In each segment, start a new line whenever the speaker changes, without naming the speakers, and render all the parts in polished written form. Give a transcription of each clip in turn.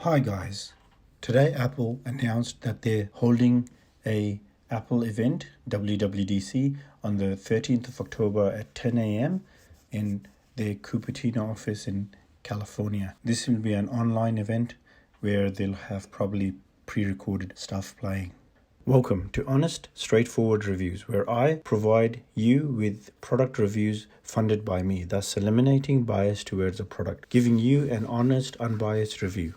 Hi guys, today Apple announced that they're holding a Apple event, WWDC, on the 13th of October at 10 a.m. in their Cupertino office in California. This will be an online event where they'll have probably pre-recorded stuff playing. Welcome to Honest, Straightforward Reviews, where I provide you with product reviews funded by me, thus eliminating bias towards a product, giving you an honest, unbiased review.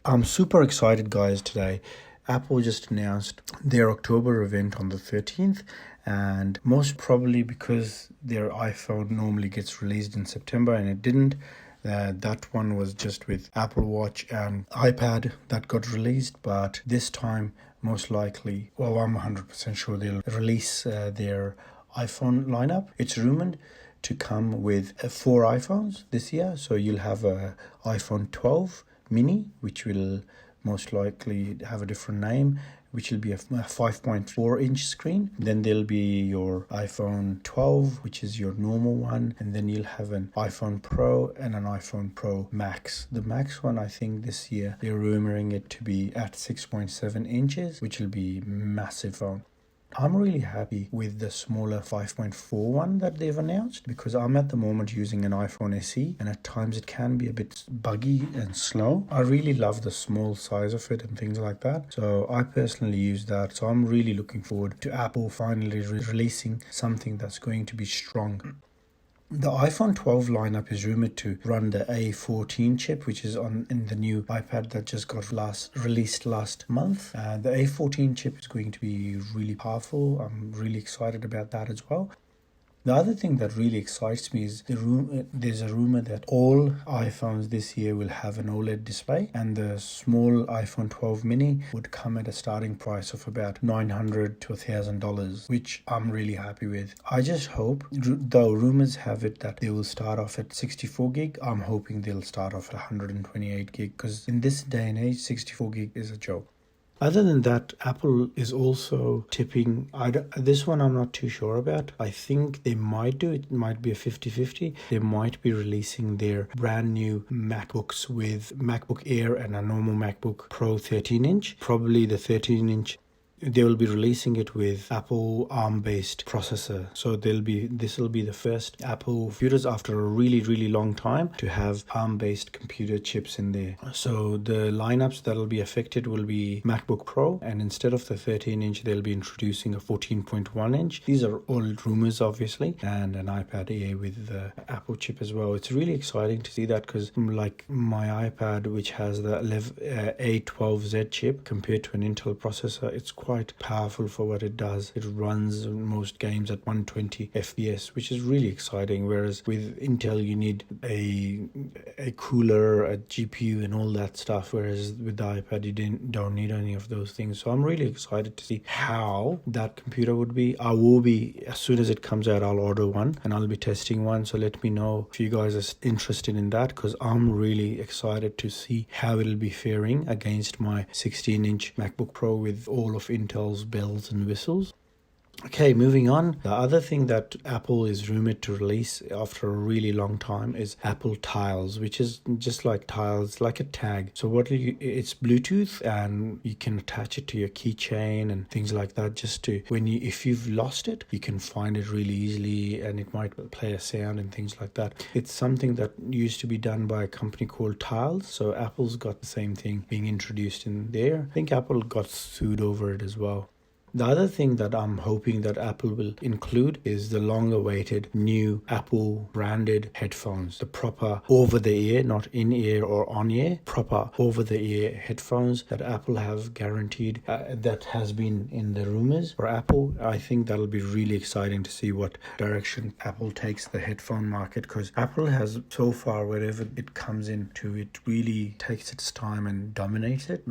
I'm super excited, guys, today. Apple just announced their October event on the 13th, and most probably because their iPhone normally gets released in September and it didn't. That one was just with Apple Watch and iPad that got released, but this time, most likely, well, I'm 100% sure they'll release their iPhone lineup. It's rumored to come with 4 iPhones this year, so you'll have a iPhone 12 mini, which will most likely have a different name, which will be a 5.4 inch screen. Then there'll be your iPhone 12, which is your normal one, and then you'll have an iPhone Pro and an iPhone Pro Max. The Max one, I think this year they're rumoring it to be at 6.7 inches, which will be massive phone. I'm really happy with the smaller 5.4 one that they've announced, because I'm at the moment using an iPhone SE and at times it can be a bit buggy and slow. I really love the small size of it and things like that. So I personally use that. So I'm really looking forward to Apple finally releasing something that's going to be strong. The iPhone 12 lineup is rumored to run the A14 chip, which is in the new iPad that just got released last month. The A14 chip is going to be really powerful. I'm really excited about that as well. The other thing that really excites me is there's a rumor that all iPhones this year will have an OLED display, and the small iPhone 12 mini would come at a starting price of about $900 to $1,000, which I'm really happy with. I just hope, though rumors have it that they will start off at 64 gig, I'm hoping they'll start off at 128 gig, because in this day and age, 64 gig is a joke. Other than that, Apple is also tipping. This one I'm not too sure about. I think they might do it. It might be a 50-50. They might be releasing their brand new MacBooks with MacBook Air and a normal MacBook Pro 13-inch. Probably the 13-inch. They will be releasing it with Apple ARM-based processor. So this will be the first Apple computers after a really, really long time to have ARM-based computer chips in there. So the lineups that will be affected will be MacBook Pro, and instead of the 13-inch, they'll be introducing a 14.1-inch. These are all rumors, obviously, and an iPad Air with the Apple chip as well. It's really exciting to see that, because like my iPad, which has the A12Z chip, compared to an Intel processor, it's quite powerful for what it does. It runs most games at 120 FPS, which is really exciting, whereas with Intel you need a cooler, a GPU and all that stuff, whereas with the iPad you don't need any of those things. So I'm really excited to see how that computer would be. I will be, as soon as it comes out, I'll order one and I'll be testing one, so let me know if you guys are interested in that, because I'm really excited to see how it'll be faring against my 16-inch MacBook Pro with all of Intel's bells and whistles. Okay, moving on. The other thing that Apple is rumored to release after a really long time is Apple Tiles, which is just like Tiles, like a tag. So it's Bluetooth, and you can attach it to your keychain and things like that, just to if you've lost it, you can find it really easily, and it might play a sound and things like that. It's something that used to be done by a company called Tiles. So Apple's got the same thing being introduced in there. I think Apple got sued over it as well. The other thing that I'm hoping that Apple will include is the long-awaited new Apple branded headphones, the proper over-the-ear, not in-ear or on-ear, proper over-the-ear headphones that Apple have guaranteed, that has been in the rumors for Apple. I think that'll be really exciting to see what direction Apple takes the headphone market, because Apple has so far, wherever it comes into, it really takes its time and dominates it.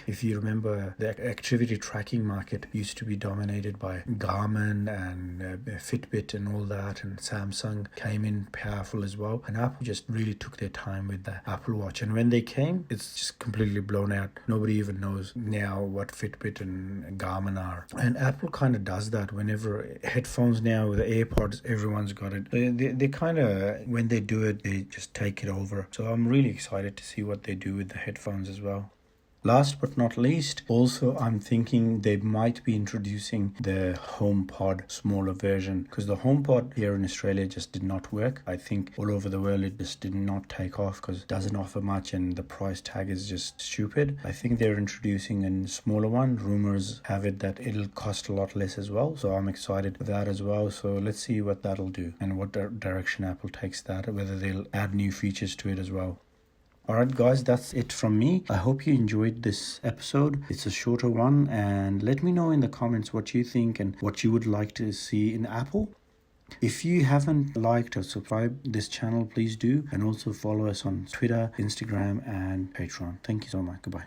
If you remember, the activity tracking market used to be dominated by Garmin and Fitbit and all that, and Samsung came in powerful as well, and Apple just really took their time with the Apple Watch. And when they came, it's just completely blown out. Nobody even knows now what Fitbit and Garmin are. And Apple kind of does that whenever headphones now with the AirPods, everyone's got it. They kind of, when they do it, they just take it over. So I'm really excited to see what they do with the headphones as well. Last but not least, also I'm thinking they might be introducing the HomePod smaller version, because the HomePod here in Australia just did not work. I think all over the world it just did not take off because it doesn't offer much and the price tag is just stupid. I think they're introducing a smaller one. Rumors have it that it'll cost a lot less as well, so I'm excited for that as well. So let's see what that'll do and what direction Apple takes that, whether they'll add new features to it as well. Alright guys, that's it from me. I hope you enjoyed this episode. It's a shorter one, and let me know in the comments what you think and what you would like to see in Apple. If you haven't liked or subscribed this channel, please do, and also follow us on Twitter, Instagram and Patreon. Thank you so much. Goodbye.